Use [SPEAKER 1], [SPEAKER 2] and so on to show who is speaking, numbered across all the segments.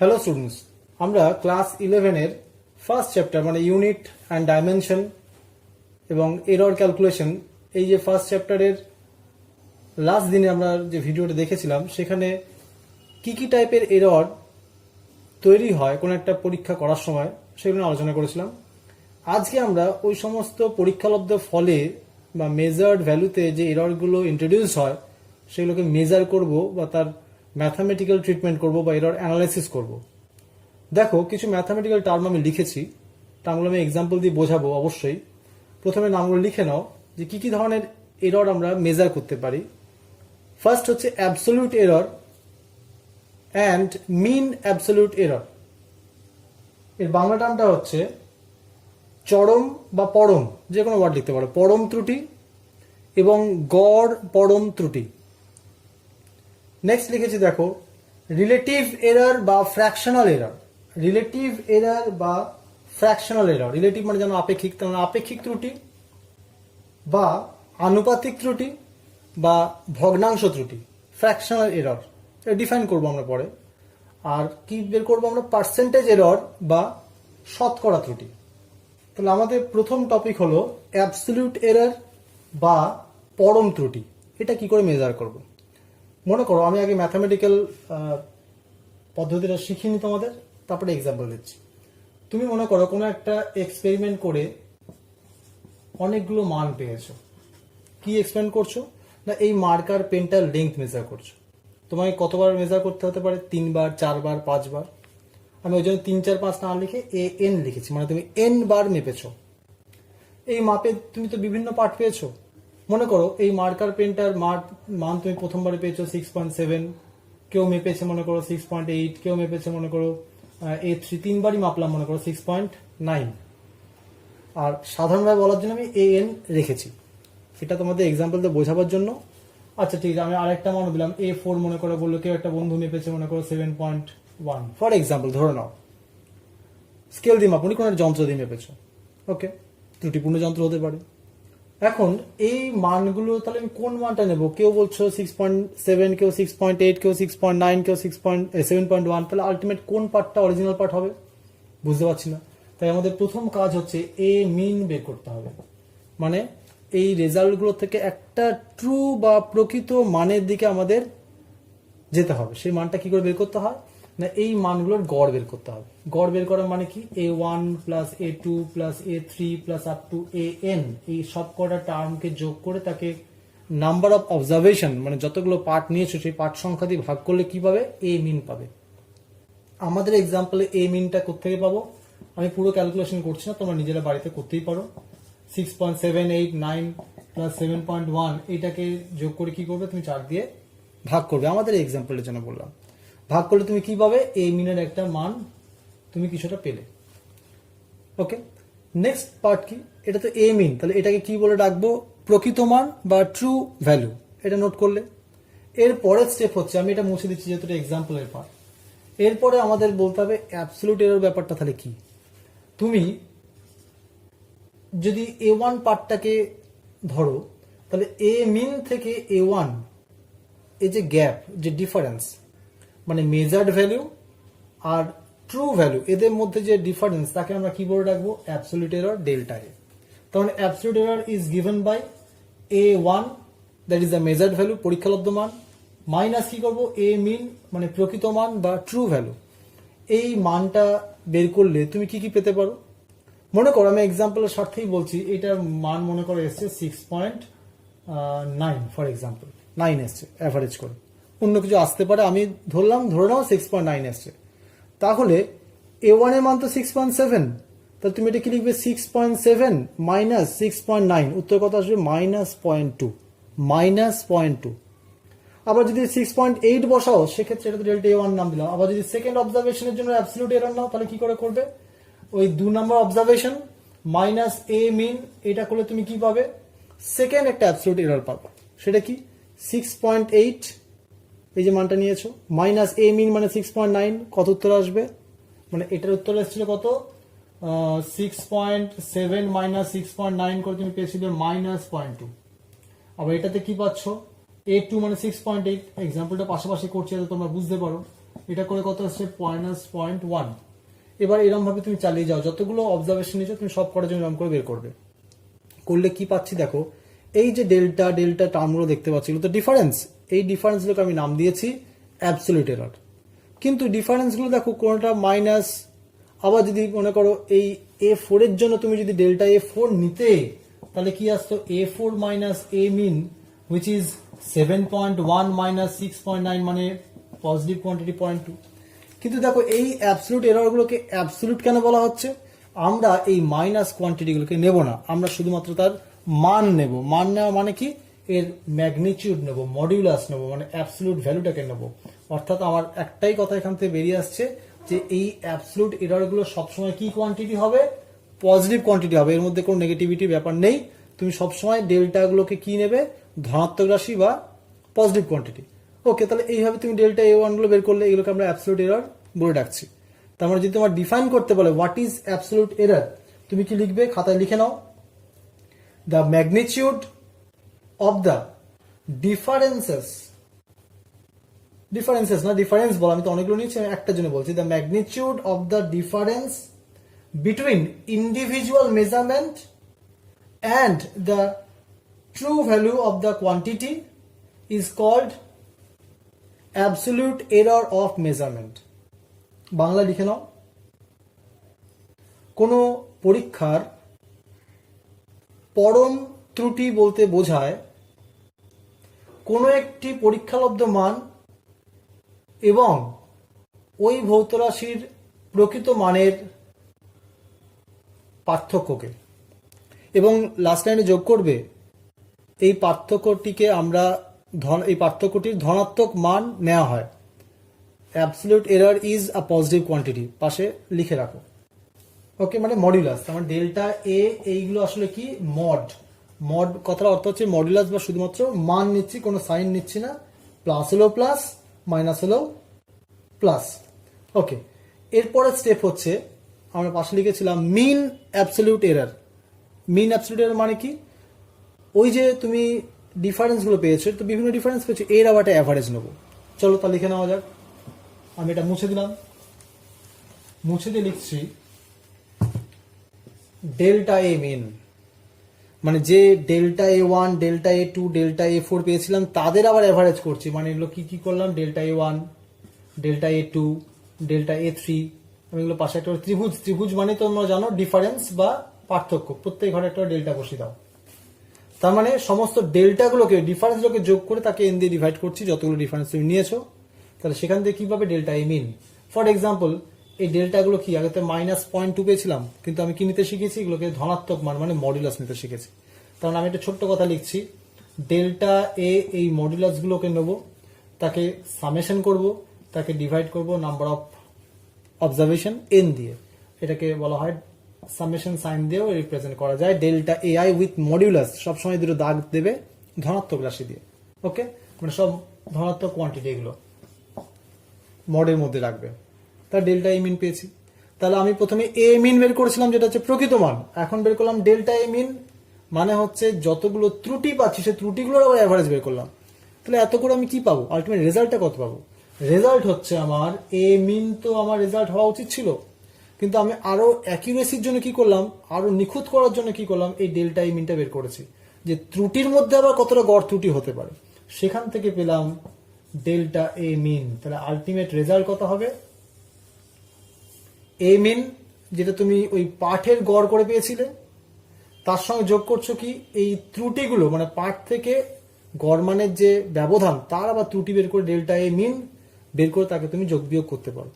[SPEAKER 1] Hello students, আমরা class 11-এর first chapter মানে unit and dimension এবং এরর ক্যালকুলেশন, এই যে ফার্স্ট চ্যাপ্টারের লাস্ট দিনে আমরা যে ভিডিওটা দেখেছিলাম সেখানে কি কি টাইপের এরর তৈরি হয় কোনো একটা পরীক্ষা করার সময় সেগুলো আলোচনা করেছিলাম। আজকে আমরা ওই সমস্ত পরীক্ষালব্ধ ফলে বা মেজার্ড ভ্যালুতে যে এররগুলো ইন্ট্রোডিউস হয় সেগুলোকে মেজার করব বা তার ম্যাথামেটিক্যাল ট্রিটমেন্ট করব বা এরর অ্যানালাইসিস করব। দেখো, কিছু ম্যাথামেটিক্যাল টার্ম আমি লিখেছি, টার্মগুলো আমি এক্সাম্পল দিয়ে বোঝাবো অবশ্যই। প্রথমে নামগুলো লিখে নাও যে কি কি ধরনের এরর আমরা মেজার করতে পারি। ফার্স্ট হচ্ছে absolute error and mean absolute error. এর বাংলা টার্মটা হচ্ছে চরম বা পরম, যে কোনো ওয়ার্ড লিখতে পারো, পরম ত্রুটি এবং গড় পরম ত্রুটি। নেক্সট লিখেছি দেখো রিলেটিভ এরর বা ফ্র্যাকশনাল এরর। রিলেটিভ এরর বা ফ্র্যাকশনাল এরর, রিলেটিভ মানে যেন আপেক্ষিক, তেমন আপেক্ষিক ত্রুটি বা আনুপাতিক ত্রুটি বা ভগ্নাংশ ত্রুটি, ফ্র্যাকশনাল এরর। এটা ডিফাইন করবো আমরা পরে। আর কি বের করবো আমরা? পার্সেন্টেজ এরর বা শতকরা ত্রুটি। তাহলে আমাদের প্রথম টপিক হলো অ্যাবসলিউট এরর বা পরম ত্রুটি। এটা কি করে মেজার করব? মনে করো আমি আগে ম্যাথামেটিক্যাল পদ্ধতিটা শিখিনি তোমাদের, তারপরে এক্সাম্পল দিচ্ছি। তুমি মনে করো কোনো একটা এক্সপেরিমেন্ট করে অনেকগুলো মান পেয়েছো। কি এক্সপেরিমেন্ট করছো? না, এই মার্কার পেনটার লেন্থ মেজার করছো। তোমাকে কতবার মেজার করতে হতে পারে? 3 বার, 4 বার, 5 বার। আমি ওই জন্য 3, 4, 5 না লিখে AN লিখেছি, মানে তুমি N বার মেপেছো। এই মাপে তুমি তো বিভিন্ন পার্ট পেয়েছো। মনে করো এই মার্কার পেনটার মান তুমি প্রথমবারে পেয়েছো 6.7, কেউ মেপেছে মনে করো 6.8, কেউ মেপেছে মনে করো A3, 3বারই মাপলাম মনে করো 6.9। আর সাধারণভাবে বলার জন্য আমি AN রেখেছি, এটা তোমাদের এক্সাম্পল দিয়ে বোঝাবার জন্য। আচ্ছা ঠিক আছে, আমি আরেকটা মান দিলাম A4, মনে করো বললো কেউ একটা বন্ধু মেপেছে মনে করো 7.1 ফর এক্সাম্পল, ধরে নাও। স্কেল দিয়ে মাপুনি, কোনো যন্ত্র দিয়ে মেপেছো, ওকে, ত্রুটিপূর্ণ যন্ত্র হতে পারে। এখন এই মানগুলো তাহলে আমি কোন মানটা নেব? কেউ বলছো 6.7, কেউ 6.8, কেউ 6.9, কেউ 7.1। তাহলে আলটিমেট কোন পার্টটা অরিজিনাল পার্ট হবে বুঝতে পারছি না। তাই আমাদের প্রথম কাজ হচ্ছে এ মিন বের করতে হবে, মানে এই রেজাল্টগুলো থেকে একটা ট্রু বা প্রকৃত মানের দিকে আমাদের যেতে হবে। সেই মানটা কি করে বের করতে হয়? না, এই মানগুলোর গড় বের করতে হবে। গড় বের করার মানে কি? A1 plus A2 plus A3 plus up to AN, এই সব কটা টার্মকে যোগ করে তাকে নাম্বার অফ অবজারভেশন, মানে যতগুলো পার্ট নিয়েছো সেই পার্ট সংখ্যা দিয়ে ভাগ করলে কি পাবে? এ মিন পাবে। আমাদের এক্সাম্পলে এ মিনটা কোত্থেকে পাবো? আমি পুরো ক্যালকুলেশন করছি না, তোমরা নিজেরা বাড়িতে করতেই পারো। 6.789 প্লাস 7.1, এইটাকে যোগ করে কি করবে? তুমি 4 দিয়ে ভাগ করবে। আমাদের এক্সাম্পলের জন্য বললাম, ভাগ করলে তুমি কি পাবে? এ মিনের একটা মান তুমি কিছুটা পেলে। ওকে, নেক্সট পার্ট কি? এটা তো এ মিন, তাহলে এটাকে কি বলে ডাকবো? প্রকৃত মান বা ট্রু ভ্যালু। এটা নোট করলে এর পরের স্টেপ হচ্ছে, আমি এটা মুছে দিচ্ছি যেহেতু এটা এক্সাম্পলের পার্ট। এরপরে আমাদের বলতে হবে অ্যাবসলিউট এরর ব্যাপারটা। তাহলে কি? তুমি যদি A1 পার্টটাকে ধরো, তাহলে এ মিন থেকে A1 এই যে গ্যাপ, যে ডিফারেন্স, মানে মেজার্ড ভ্যালু আর ট্রু ভ্যালু, এদের মধ্যে যে ডিফারেন্স, তাকে আমরা কি বলে রাখবো? Absolute error, delta A. তার মানে absolute error is given by A1, that is the measured value, পরীক্ষালব্ধ মান, মাইনাস কি করবো? এ মিন মানে প্রকৃত মান বা ট্রু ভ্যালু। এই মানটা বের করলে তুমি কি কি পেতে পারো? মনে করো আমি এক্সাম্পলের স্বার্থেই বলছি, এটার মান মনে করো এসছে 6.9 ফর এক্সাম্পল, 9 এসছে অ্যাভারেজ করে, অন্য কিছু আসতে পারে, আমি ধরে নাও 6.9 এসছে। তাহলে A1 এর মান তো 6.7, তাহলে তুমি এটা কি লিখবে? 6.7 মাইনাস 6.9, উত্তর কত আসবে? -0.2। আবার যদি 6.8 বসাও সেক্ষেত্রে এটা তো ডেল্টা A1 নাম দিলাম। আবার যদি সেকেন্ড অবজারভেশনের জন্য অ্যাবসলিউট এরর নাও, তাহলে কি করে করবে? ওই 2 নম্বর অবজারভেশন মাইনাস এ মিন, এটা করলে তুমি কি পাবে? সেকেন্ড একটা অ্যাবসলিউট এরর পাবে। সেটা কি? 6.8, এই যে মানটা নিয়েছো, মাইনাস এ মিন মানে 6.9, কত উত্তর আসবে? মানে এটার উত্তর এসেছিল কত? 6.7 মাইনাস 6.9 করে তুমি পেয়েছিলে -0.2। আবার এটাতে কি পাচ্ছ? A2 মানে 6.8। এক্সাম্পলটা পাশাপাশি করছি যাতে তোমরা বুঝতে পারো। এটা করে কত আসছে -0.1। এবার এরকম ভাবে তুমি চালিয়ে যাও, যতগুলো অবজারভেশন নিয়েছো তুমি সব করার জন্য এরকম করে বের করবে। করলে কি পাচ্ছি দেখো, এই যে ডেল্টা ডেল্টা টার্মগুলো দেখতে পাচ্ছি এগুলো তো ডিফারেন্স, এই ডিফারেন্সগুলোকে আমি নাম দিয়েছি অ্যাবসলিউট এরর। কিন্তু ডিফারেন্সগুলো দেখো কোনটা মাইনাস, আবার যদি মনে করো এই A4 এর জন্য তুমি যদি ডেল্টা A4 নিতে তাহলে কি আসতো A4 minus A mean which is 7.1 minus 6.9 মানে পজিটিভ কোয়ান্টিটি 0.2। কিন্তু দেখো এই অ্যাবসলিউট এররগুলোকে অ্যাবসলিউট কেন বলা হচ্ছে, আমরা এই মাইনাস কোয়ান্টিটিগুলোকে নেব না, আমরা শুধুমাত্র তার মান নেব। মান নেওয়া মানে কি, এর ম্যাগনিটিউড নেব, মডিউলাস নেব, মানে অ্যাবসলিউট ভ্যালুটাকে নেব। অর্থাৎ আমার একটাই কথা এখান থেকে বেরিয়ে আসছে যে এই অ্যাবসলিউট এররগুলো সবসময় কি কোয়ান্টিটি হবে, পজিটিভ কোয়ান্টিটি হবে, এর মধ্যে কোনো নেগেটিভিটি ব্যাপার নেই। তুমি সবসময় ডেল্টাগুলোকে কি নেবে, ধনাত্মক রাশি বা পজিটিভ কোয়ান্টিটি। ওকে, তাহলে এইভাবে তুমি ডেল্টা A1 গুলো বের করলে, এগুলোকে আমরা অ্যাবসলিউট এরর বলে ডাকছি। তার মানে যদি তোমার ডিফাইন করতে বলে হোয়াট ইজ অ্যাবসলিউট এরর, তুমি কি লিখবে, খাতায় লিখে নাও, the magnitude of the differences না ডিফারেন্স বল, আমি তো অনেকগুলো নিয়েছি, আমি একটার জন্য বলছি, the magnitude of the difference between individual measurement and the true value of the quantity is called absolute error of measurement. Bangla লিখে নাও, কোনো পরীক্ষার পরম ত্রুটি বলতে বোঝায় কোনো একটি পরীক্ষালব্ধ মান এবং ওই ভৌত রাশির প্রকৃত মানের পার্থক্যকে, এবং লাস্ট লাইনে যোগ করবে এই পার্থক্যটিকে আমরা এই পার্থক্যটির ধনাত্মক মান নেওয়া হয়। Absolute error is a positive quantity, পাশে লিখে রাখো। ওকে, মানে মডিউলাস, আমার ডেল্টা এ এইগুলো আসলে কি মড, মড কথার অর্থ হচ্ছে মডিউলাস, বা শুধুমাত্র মান নিচ্ছি, কোনো সাইন নিচ্ছি না, প্লাস হলেও প্লাস, মাইনাস হলেও প্লাস। ওকে, এরপরের স্টেপ হচ্ছে আমরা পাশে লিখেছিলাম mean absolute error. Mean absolute error মানে কি, ওই যে তুমি ডিফারেন্সগুলো পেয়েছো, তো বিভিন্ন ডিফারেন্স পেয়েছো, এর আবার একটা অ্যাভারেজ নেবো। চলো তা লিখে নেওয়া যাক। আমি এটা মুছে দিলাম, মুছে দিয়ে লিখছি ডেল্টা এ মিন, মানে যে delta A1 delta A2 delta A4 পেয়েছিলাম তাদের আবার অ্যাভারেজ করছি। মানে এগুলো কি কি করলাম, delta A1 delta A2 delta A3, আমি এগুলো পাশে একটা ত্রিভুজ, ত্রিভুজ মানে তোমরা জানো ডিফারেন্স বা পার্থক্য, প্রত্যেক ঘরে একটা ডেল্টা বসিয়ে দাও। তার মানে সমস্ত ডেল্টাগুলোকে, ডিফারেন্সগুলোকে যোগ করে তাকে এন দিয়ে ডিভাইড করছি, যতগুলো ডিফারেন্স তুমি নিয়েছো। তাহলে সেখান থেকে কি পাবে, delta A mean. For example, এই ডেল্টাগুলো কি, আগে তো -0.2 পেয়েছিলাম, কিন্তু আমি কি নিতে শিখেছি, এগুলোকে ধনাত্মক মান মানে মডুলাস নিতে শিখেছি। কারণ আমি একটা ছোট্ট কথা লিখছি, ডেল্টা এ এই মডুলাসগুলোকে নেব, তাকে সামেশন করব, তাকে ডিভাইড করব নাম্বার অফ অবজারভেশন এন দিয়ে, এটাকে বলা হয় সামেশন সাইন দিয়েও রিপ্রেজেন্ট করা যায়। Delta A I with modulus সবসময় দুটো দাগ দেবে ধনাত্মক রাশি দিয়ে। ওকে, মানে সব ধনাত্মক কোয়ান্টিটি এগুলো মডের মধ্যে রাখবে। তার ডেল্টা এ মিন পেয়েছি। তাহলে আমি প্রথমে এ মিন বের করেছিলাম যেটা হচ্ছে প্রকৃত মান, এখন বের করলাম ডেল্টা এ মিন, মানে হচ্ছে যতগুলো ত্রুটি পাচ্ছি সেই ত্রুটিগুলোর আবার অ্যাভারেজ বের করলাম। তাহলে এত করে আমি কি পাবো, আলটিমেট রেজাল্টটা কত পাবো? রেজাল্ট হচ্ছে আমার এ মিন, তো আমার রেজাল্ট হওয়া উচিত ছিল, কিন্তু আমি আরো অ্যাকিউরেসির জন্য কি করলাম, আরো নিখুঁত করার জন্য কি করলাম, এই ডেল্টা এ মিনটা বের করেছি, যে ত্রুটির মধ্যে আবার কতটা গড় ত্রুটি হতে পারে, সেখান থেকে পেলাম ডেল্টা এ মিন। তাহলে আলটিমেট রেজাল্ট কত হবে, এ মিন যেটা তুমি ওই পাঠের গড় করে পেয়েছিলে, তার সঙ্গে যোগ করছো কি এই ত্রুটিগুলো, মানে পাঠ থেকে গড় মানের যে ব্যবধান তার আবার ত্রুটি বের করে ডেল্টা এ মিন বের করে তাকে তুমি যোগ বিয়োগ করতে পারো।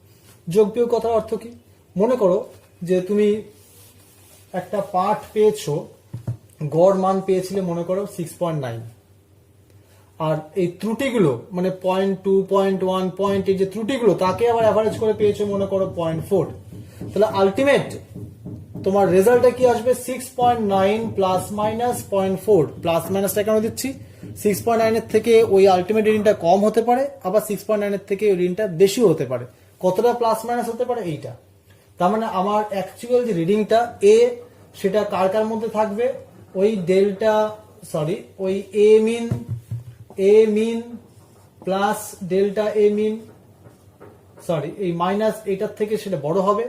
[SPEAKER 1] যোগ বিয়োগ কথার অর্থ কি, মনে করো যে তুমি একটা পাঠ পেয়েছো, গড় মান পেয়েছিলে মনে করো 6.9, আর এই ত্রুটিগুলো মানে 0.2 0.1 0.8 যে ত্রুটিগুলো তাকে আবার অ্যাভারেজ করে পেয়েছো মনে করো 0.4। তাহলে আলটিমেট তোমার রেজাল্টে কি আসবে, 6.9 প্লাস মাইনাস 0.4। প্লাস মাইনাসটা কেন দিচ্ছি, 6.9 এর থেকে ওই আলটিমেট রিডিংটা কম হতে পারে, আবার 6.9 এর থেকে ওই রিডিংটা বেশিও হতে পারে। কতটা প্লাস মাইনাস হতে পারে এইটা, তার মানে আমার অ্যাকচুয়াল যে রিডিংটা এ সেটা কার কার মধ্যে থাকবে, ওই ডেল্টা ওই A mean plus delta A mean sorry এই মাইনাস এইটার থেকে সেটা বড় হবে,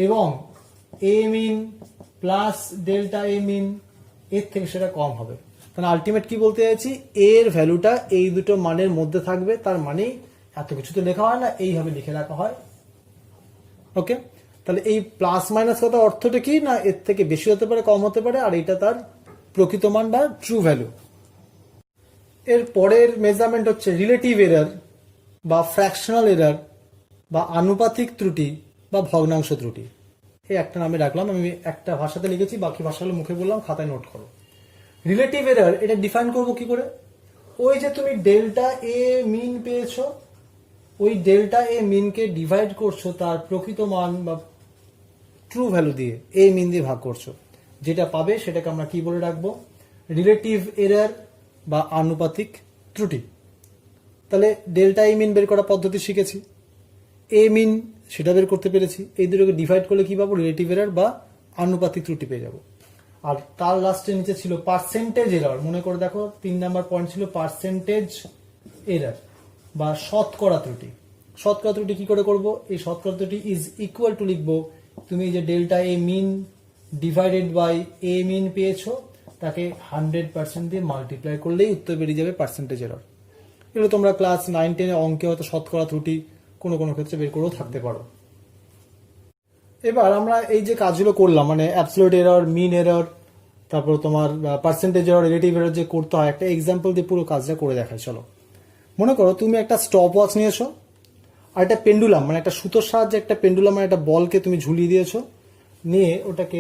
[SPEAKER 1] এবং এ মিন প্লাস ডেল্টা এ মিন এর থেকে সেটা কম হবে। তাহলে আলটিমেট কি বলতে চাইছি, এর ভ্যালুটা এই দুটো মানের মধ্যে থাকবে, তার মানে এত কিছু তো লেখা হয় না, এইভাবে লিখে রাখা হয়। ওকে, তাহলে এই প্লাস মাইনাস কথা অর্থটা কি না, এর থেকে বেশি হতে পারে কম হতে পারে, আর এটা তার প্রকৃত মান বা ট্রু ভ্যালু। এর পরের মেজারমেন্ট হচ্ছে রিলেটিভ এরার বা ফ্র্যাকশনাল এরার বা আনুপাতিক ত্রুটি বা ভগ্নাংশ ত্রুটি। এই একটা নামে রাখলাম, আমি একটা ভাষাতে লিখেছি, বাকি ভাষাগুলো মুখে বললাম, খাতায় নোট করো। রিলেটিভ এরার এটা ডিফাইন করবো কি করে, ওই যে তুমি ডেল্টা এ মিন পেয়েছো, ওই ডেল্টা এ মিনকে ডিভাইড করছো তার প্রকৃত মান বা ট্রু ভ্যালু দিয়ে, এ মিন দিয়ে ভাগ করছো, যেটা পাবে সেটাকে আমরা কি বলে রাখবো, রিলেটিভ এরার বা আনুপাতিক ত্রুটি। তাহলে ডেল্টা এ মিন বের করার পদ্ধতি শিখেছি, এ মিন সেটা বের করতে পেরেছি, এই দুটোকে ডিভাইড করলে কি পাবো, রিলেটিভ এরার বা আনুপাতিক ত্রুটি পেয়ে যাবো। আর তার লাস্টে নিচে ছিল পার্সেন্টেজ এরার, মনে করে দেখো 3 নাম্বার পয়েন্ট ছিল পার্সেন্টেজ এরার বা শতকরা ত্রুটি। শতকরা ত্রুটি কি করে করব, এই শতকরা ত্রুটি ইজ ইকুয়াল টু লিখবো, তুমি যে delta A mean divided by A mean পেয়েছো, তাকে 100% দিয়ে মাল্টিপ্লাই করলেই উত্তর বেরিয়ে যাবে পার্সেন্টেজ এরার। এগুলো তোমরা ক্লাস 9-10 অঙ্কে হয়তো শতকরা ত্রুটি কোনো কোনো ক্ষেত্রে বের করেও থাকতে পারো। এবার আমরা এই যে কাজগুলো করলাম, মানে অ্যাবসলিউট এরর, মিন এরর, তারপর তোমার পার্সেন্টেজ এরর, রিলেটিভ এরর যে করতে হয়, একটা এক্সাম্পল দিয়ে পুরো কাজটা করে দেখাই। চলো, মনে করো তুমি একটা স্টপ ওয়াচ নিয়েছো আর একটা পেন্ডুলাম, মানে একটা সুতোর সাহায্যে একটা পেন্ডুলাম মানে একটা বলকে তুমি ঝুলিয়ে দিয়েছো, নিয়ে ওটাকে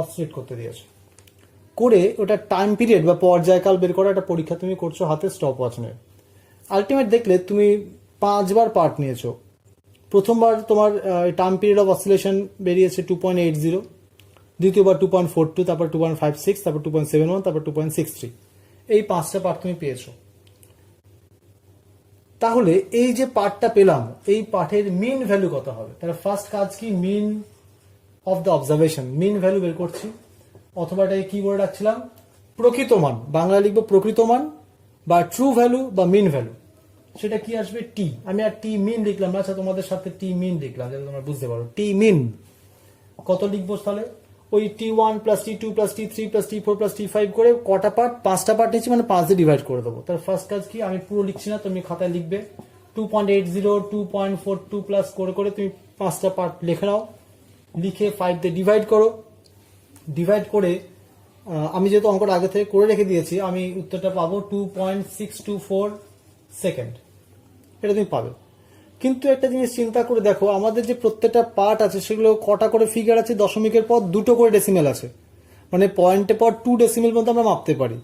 [SPEAKER 1] অসিলেট করতে দিয়েছো, করে ওটা টাইম পিরিয়ড বা পর্যায়কাল বের করা একটা পরীক্ষা তুমি করছো হাতে স্টপ ওয়াচ নিয়ে। আলটিমেট দেখলে তুমি 5 বার পার্ট নিয়েছো। প্রথমবার তোমার টাইম পিরিয়ড অফ অসিলেশন বেরিয়েছে 2.80, দ্বিতীয়বার 2.42, তারপর 2.56, তারপর 2.71, তারপর 2.63, এই 5টা পার্ট তুমি পেয়েছো। তাহলে এই যে পার্টটা পেলাম, এই পার্টের মিন ভ্যালু কত হবে? তাহলে ফার্স্ট কাজ কি, mean of the observation, mean value বের করছি, অথবা এটাকে কি বলে রাখছিলাম, প্রকৃত মান, বাংলা লিখবো প্রকৃত মান বা ট্রু ভ্যালু বা মিন ভ্যালু। সেটা কি আসবে, টি। আমি আর টি মিন লিখলাম না, আচ্ছা তোমাদের সাথে টি মিন লিখলাম যাতে তোমরা বুঝতে পারো। টি মিন কত লিখবো তাহলে, ওই T1 plus T2 plus T3 plus T4 plus T5 করে কটা পার্ট, 5টা পার্ট নিচ্ছি, মানে 5 দিয়ে ডিভাইড করে দেবো। তার ফার্স্ট কাজ কি, আমি পুরো লিখছি না, তুমি খাতায় লিখবে 2.80 2.42 প্লাস করে করে তুমি 5টা পার্ট লিখে নাও, লিখে 5 দিয়ে ডিভাইড করো। ডিভাইড করে আমি যেহেতু অঙ্কটা আগে থেকে করে রেখে দিয়েছি, আমি উত্তরটা পাবো 2.624 সেকেন্ড, এটা তুমি পাবে। কিন্তু একটা জিনিস চিন্তা করে দেখো, আমাদের যে প্রত্যেকটা পার্ট আছে সেগুলো কটা করে ফিগার আছে, দশমিকের পর 2টো করে ডেসিমেল আছে, মানে পয়েন্টের পর 2 ডেসিমেল পর্যন্ত আমরা মাপতে পারি।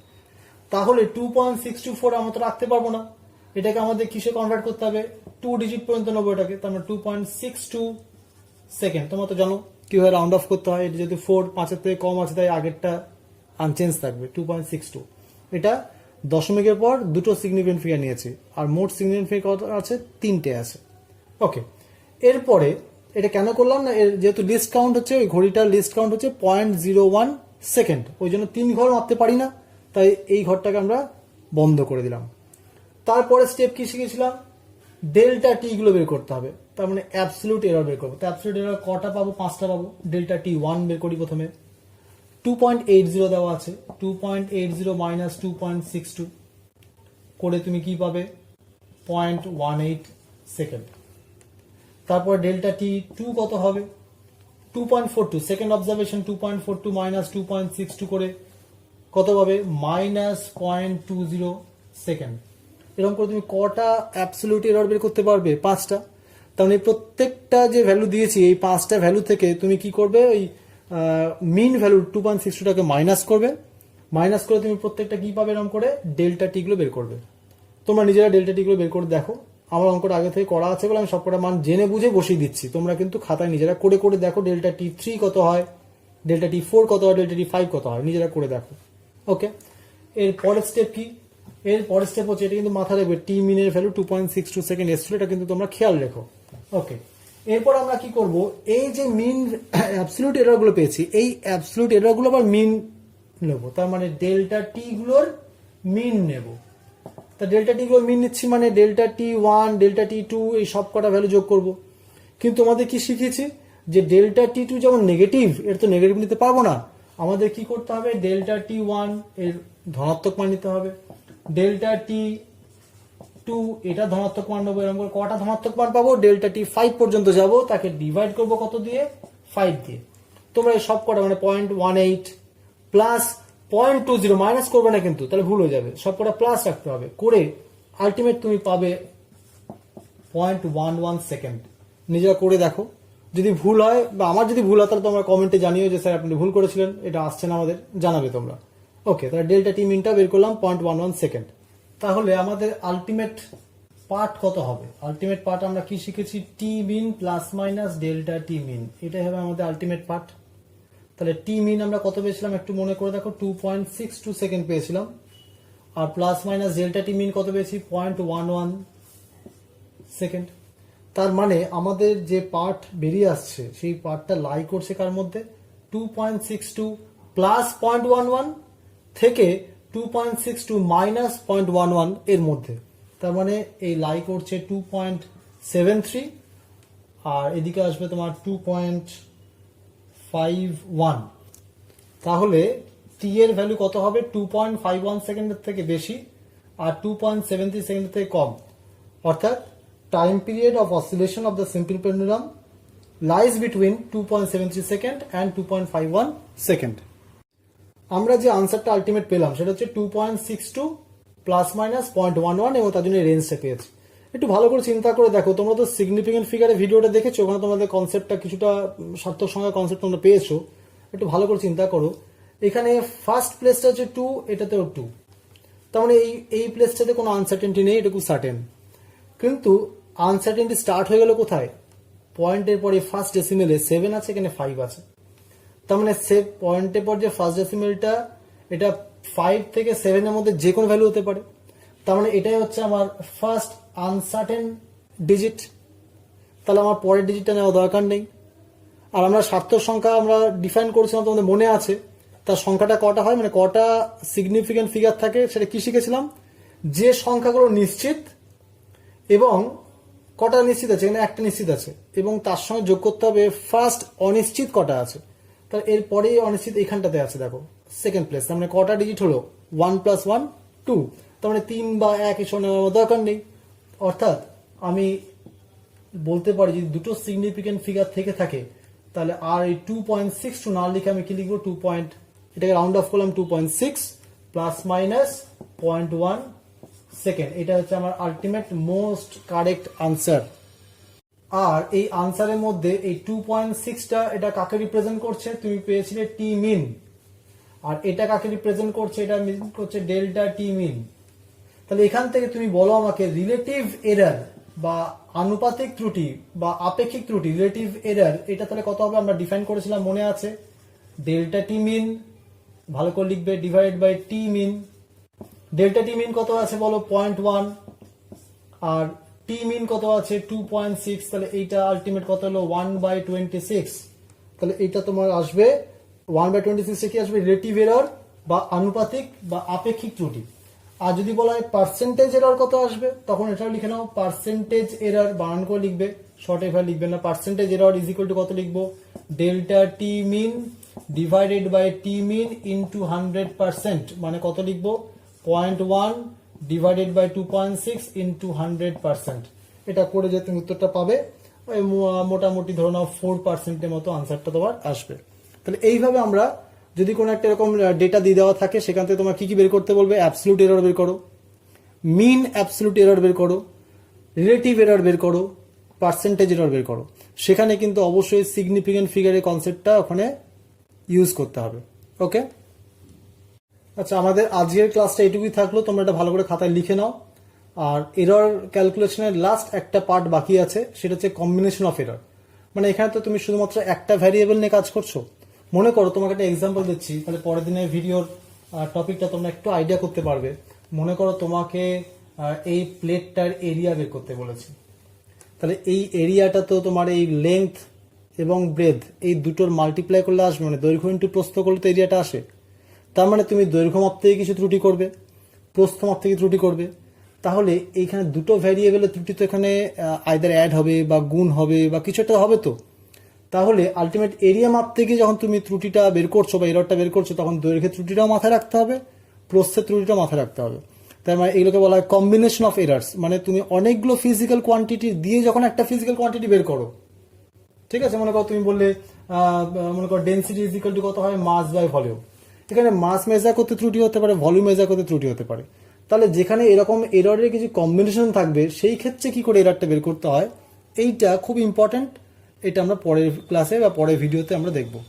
[SPEAKER 1] তাহলে 2.624 আমরা তো রাখতে পারবো না, এটাকে আমাদের কিসে কনভার্ট করতে হবে, 2 ডিজিট পর্যন্ত নেবো এটাকে, তার মানে 2.62 সেকেন্ড। তোমরা তো জানো কিভাবে রাউন্ড অফ করতে হয়, এটা যদি 4 5-এর থেকে কম আছে তাই আগেরটা আনচেঞ্জ থাকবে 2.62। এটা দশমিকের পর 2টো সিগনিফিকেন্ট ফিগার নিয়েছি, আর মোট সিগনিফিকেন্ট ফিগার কত আছে, 3টে আছে। ওকে, এরপরে এটা কেন করলাম না, এর যেহেতু লিস্ট কাউন্ট হচ্ছে, ওই ঘড়িটার লিস্ট কাউন্ট হচ্ছে 0.01 সেকেন্ড, ওই জন্য 3 ঘর মাপতে পারি না, তাই এই ঘরটাকে আমরা বন্ধ করে দিলাম। তারপরে স্টেপ কি শিখেছিলাম, ডেল্টা টি গুলো বের করতে হবে, তার মানে অ্যাবসলিউট এরর বের করবো। তো অ্যাবসলিউট এরর কটা পাবো, 5টা পাবো। ডেল্টা টি 1 বের করি প্রথমে, 2.80 দেওয়া আছে, 2.80 মাইনাস 2.62 করে তুমি কি পাবে, 0.18 সেকেন্ড। তারপর ডেল্টা টি 2 কত হবে, 2.42 সেকেন্ড অবজারভেশন, 2.42 মাইনাস 2.62 করে কত পাবে, মাইনাস 0.20 সেকেন্ড। এরকম করে তুমি কটা অ্যাবসলিউট এরর বের করতে পারবে, 5টা। তার মানে প্রত্যেকটা যে ভ্যালু দিয়েছি এই 5টা ভ্যালু থেকে তুমি কি করবে, ওই মিন ভ্যালু 2.62টাকে মাইনাস করবে, মাইনাস করে তুমি প্রত্যেকটা কি পাবে, এরকম করে ডেল্টা টি গুলো বের করবে। তোমরা নিজেরা ডেল্টা টি গুলো বের করে দেখো, আমার অঙ্কটা আগে থেকে করা আছে বলে আমি সবকটা মান জেনে বুঝে বসিয়ে দিচ্ছি, তোমরা কিন্তু খাতায় নিজেরা করে করে দেখো, ডেল্টা T3 কত হয়, ডেল্টা T4 কত হয়, ডেল্টা T5 কত হয়, নিজেরা করে দেখো। ওকে, এর পরের স্টেপ কি, এর পরের স্টেপ হচ্ছে, এটা কিন্তু মাথা রাখবে, টি মিনের ভ্যালু 2.62 সেকেন্ড এসছিল, এটা কিন্তু তোমরা খেয়াল রেখো। ওকে, এরপর আমরা কি করব, এই যে মিন অ্যাবসলিউট এরর গুলো পেয়েছি, এই অ্যাবসলিউট এরর গুলো আবার মিন নেব, তার মানে ডেল্টা টি গুলোর মিন নেব। তা ডেল্টা টি গুলো মিন নিচ্ছি মানে ডেল্টা টি ওয়ান, ডেল্টা টি টু এই সব কটা ভ্যালু যোগ করব। কিন্তু আমাদের কি শিখেছি যে ডেল্টা টি টু যেমন নেগেটিভ, এর তো নেগেটিভ নিতে পারবো না, আমাদের কি করতে হবে ডেল্টা টি ওয়ান এর ধনাত্মক মান নিতে হবে, ডেল্টা টি টু এটা ধনাত্মক মান নেবো। এরকম করে কটা ধনাত্মক মান পাবো, ডেল্টা টি 5 পর্যন্ত যাব, তাকে ডিভাইড করবো কত দিয়ে, 5 দিয়ে। তোমরা এই সব কটা মানে 0.18 প্লাস 0.20, মাইনাস করবে না কিন্তু, তাহলে ভুল হয়ে যাবে, সব কটা প্লাস রাখতে হবে, করে আলটিমেট তুমি পাবে 0.11 সেকেন্ড। নিজেরা করে দেখো, যদি ভুল হয় বা আমার যদি ভুল হয় তাহলে তোমরা কমেন্টে জানিও যে স্যার আপনি ভুল করেছিলেন, এটা আসছে না আমাদের, জানাবে তোমরা। ওকে, তাহলে ডেল্টা টি মিনটা বের করলাম 0.11 সেকেন্ড। তাহলে আমাদের আলটিমেট পার্ট কত হবে? আলটিমেট পার্ট আমরা কি শিখেছি, টি মিন প্লাস মাইনাস ডেল্টা টি মিন, এটাই হবে আমাদের আলটিমেট পার্ট। তাহলে টি মিন আমরা কত পেয়েছিলাম একটু মনে করে দেখো, 2.62 সেকেন্ড পেয়েছিলাম, আর plus minus delta T mean কত পেয়েছি, 0.11 সেকেন্ড। তার মানে আমাদের যে পার্ট বেরিয়ে আসছে সেই পার্টটা লাই করছে কার মধ্যে, 2.62 প্লাস 0.11 থেকে 2.62 মাইনাস 0.11 এর মধ্যে। তার মানে এই লাই করছে 2.73, আর এদিকে আসবে তোমার 2.51। তাহলে টি এর ভ্যালু কত হবে, 2.51 সেকেন্ডের থেকে বেশি আর 2.73 সেকেন্ডের থেকে কম। অর্থাৎ time period of oscillation of the simple pendulum lies between 2.73 second and 2.51 second. আমরা যে আনসারটা আলটিমেট পেলাম সেটা হচ্ছে 2.62 প্লাস মাইনাস 0.11, এবং তার জন্য রেঞ্জটা পেয়েছি। একটু ভালো করে চিন্তা করে দেখো, তোমরা তো সিগনিফিকেন্ট ফিগারে ভিডিওটা দেখেছো, ওখানে তোমাদের কনসেপ্টটা কিছুটা সার্থক সংখ্যা কনসেপ্ট তোমরা পেয়েছো। একটু ভালো করে চিন্তা করো, এখানে ফার্স্ট প্লেসটা হচ্ছে 2, এটাতেও 2, তার মানে এই প্লেসটাতে কোনো আনসার্টেনটি নেই, এটুকু সার্টেন। কিন্তু আনসার্টেনটি স্টার্ট হয়ে গেল কোথায়, পয়েন্টের পরে ফার্স্ট ডেসিমেলে 7 আছে, এখানে 5 আছে। তার মানে পয়েন্টের পর যে ফার্স্ট ডেসিমেলটা, এটা 5 থেকে 7 এর মধ্যে যে কোনো ভ্যালু হতে পারে। তার মানে এটাই হচ্ছে আমার ফার্স্ট আনসার্টেন ডিজিট, তাহলে আমার পরের ডিজিটটা নেওয়া দরকার নেই। আর আমরা সার্থক সংখ্যা আমরা ডিফাইন করেছিলাম, তোমাদের মনে আছে, তার সংখ্যাটা কটা হয়, মানে কটা সিগনিফিকেন্ট ফিগার থাকে, সেটা কি শিখেছিলাম, যে সংখ্যাগুলো নিশ্চিত এবং কটা নিশ্চিত আছে, এখানে একটা নিশ্চিত আছে, এবং তার সঙ্গে যোগ করতে হবে ফার্স্ট অনিশ্চিত কটা আছে। তার এরপরেই অনিশ্চিত এখানটাতে আছে, দেখো সেকেন্ড প্লেস। তার মানে কটা ডিজিট হলো, 1 + 1 2, তার মানে 3 বা 1 এসব নেওয়ার দরকার নেই। অর্থাৎ আমি বলতে পারি যদি দুটো সিগনিফিকেন্ট ফিগার থেকে থাকে, তাহলে আর এই 2.62 না লিখে আমি কি লিখবো, এটাকে রাউন্ড অফ করলাম 2.6 প্লাস মাইনাস 0.1 সেকেন্ড। এটা হচ্ছে আমার আলটিমেট মোস্ট কারেক্ট আনসার। আর এই আনসারের মধ্যে এই 2.6টা এটা কাকে রিপ্রেজেন্ট করছে, তুমি পেয়েছিলে টি মিন, আর এটা কাকে রিপ্রেজেন্ট করছে, এটা করছে ডেল্টা টি মিন। তাহলে এখান থেকে তুমি বলো আমাকে রিলেটিভ এরার বা আনুপাতিক ত্রুটি বা আপেক্ষিক ত্রুটি, রিলেটিভ এরার, এটা তাহলে কত হবে, আমরা ডিফাইন করেছিলাম মনে আছে, ডেল্টা টি মিন, ভালো করে লিখবে, divide by T mean. Delta T mean কত আছে বলো, 0.1, আর টি মিন কত আছে 2.6, তাহলে এইটা আলটিমেট কত হলো 1/26। তাহলে এইটা তোমার আসবে 1/26 কি আসবে, রিলেটিভ এরর বা আনুপাতিক বা আপেক্ষিক ত্রুটি। আর যদি বলা হয় পার্সেন্টেজ এরর কত আসবে, তখন এটাও লিখে নাও, পার্সেন্টেজ এরর বানান করে লিখবে, শর্ট এভাবে লিখবে না। Percentage error is equal to কত লিখবো, delta T mean divided by T mean into 100%, মানে কত লিখবো, 0.1 ডিভাইডেড বাই 2.6 ইন্টু 100%। এটা করে যে তুমি উত্তরটা পাবে, মোটামুটি ধরো নাও 4% মতো আনসারটা তোমার আসবে। তাহলে এইভাবে আমরা যদি কোনো একটা এরকম ডেটা দিয়ে দেওয়া থাকে, সেখান থেকে তোমার কি কি বের করতে বলবে, অ্যাবসলিউট এরর বের করো, মিন অ্যাবসলিউট এরর বের করো, রিলেটিভ এরর বের করো, পার্সেন্টেজ এরর বের করো। সেখানে কিন্তু অবশ্যই সিগনিফিকেন্ট ফিগারের কনসেপ্টটা ওখানে ইউজ করতে হবে। ওকে, আচ্ছা, আমাদের আজকের ক্লাসটা এইটুকুই থাকলো, তোমরা এটা ভালো করে খাতায় লিখে নাও। আর এরর ক্যালকুলেশনের লাস্ট একটা পার্ট বাকি আছে, সেটা হচ্ছে কম্বিনেশন অফ এরর। মানে এখানে তো তুমি শুধুমাত্র একটা ভ্যারিয়েবল নিয়ে কাজ করছো। মনে করো তোমাকে একটা এক্সাম্পল দিচ্ছি, তাহলে পরের দিনের ভিডিওর টপিকটা তোমরা একটু আইডিয়া করতে পারবে। মনে করো তোমাকে এই প্লেটটার এরিয়া বের করতে বলেছি, তাহলে এই এরিয়াটা তো তোমার এই লেন্থ এবং ব্রেথ এই দুটোর মাল্টিপ্লাই করলে আসবে, মানে দৈর্ঘ্য ইন্টু প্রস্থ করলে তো এরিয়াটা আসে। তার মানে তুমি দৈর্ঘ্য মাপ থেকে কিছু ত্রুটি করবে, প্রস্থ মাপ থেকে ত্রুটি করবে, তাহলে এইখানে দুটো ভ্যারিয়েবলের ত্রুটি তো এখানে আইদার অ্যাড হবে বা গুণ হবে বা কিছু একটা হবে। তো তাহলে আলটিমেট এরিয়া মাপতে গিয়ে যখন তুমি ত্রুটিটা বের করছো বা এররটা বের করছো, তখন দৈর্ঘ্যের ত্রুটিটাও মাথায় রাখতে হবে, প্রস্থের ত্রুটিটাও মাথায় রাখতে হবে। তার মানে এগুলোকে বলা হয় কম্বিনেশন অফ এরার্স। মানে তুমি অনেকগুলো ফিজিক্যাল কোয়ান্টিটি দিয়ে যখন একটা ফিজিক্যাল কোয়ান্টিটি বের করো, ঠিক আছে, মনে করো তুমি বললে মনে করো ডেন্সিটি ইজ ইকুয়াল টু কত হয়, মাস বাই ভলিউম। এখানে মাস মেজার করতে ত্রুটি হতে পারে, ভলিউম মেজার করতে ত্রুটি হতে পারে। তাহলে যেখানে এরকম এররের কিছু কম্বিনেশন থাকবে, সেই ক্ষেত্রে কি করে এররটা বের করতে হয়, এইটা খুব ইম্পর্ট্যান্ট। এটা আমরা পরের ক্লাসে বা পরের ভিডিওতে আমরা দেখবো।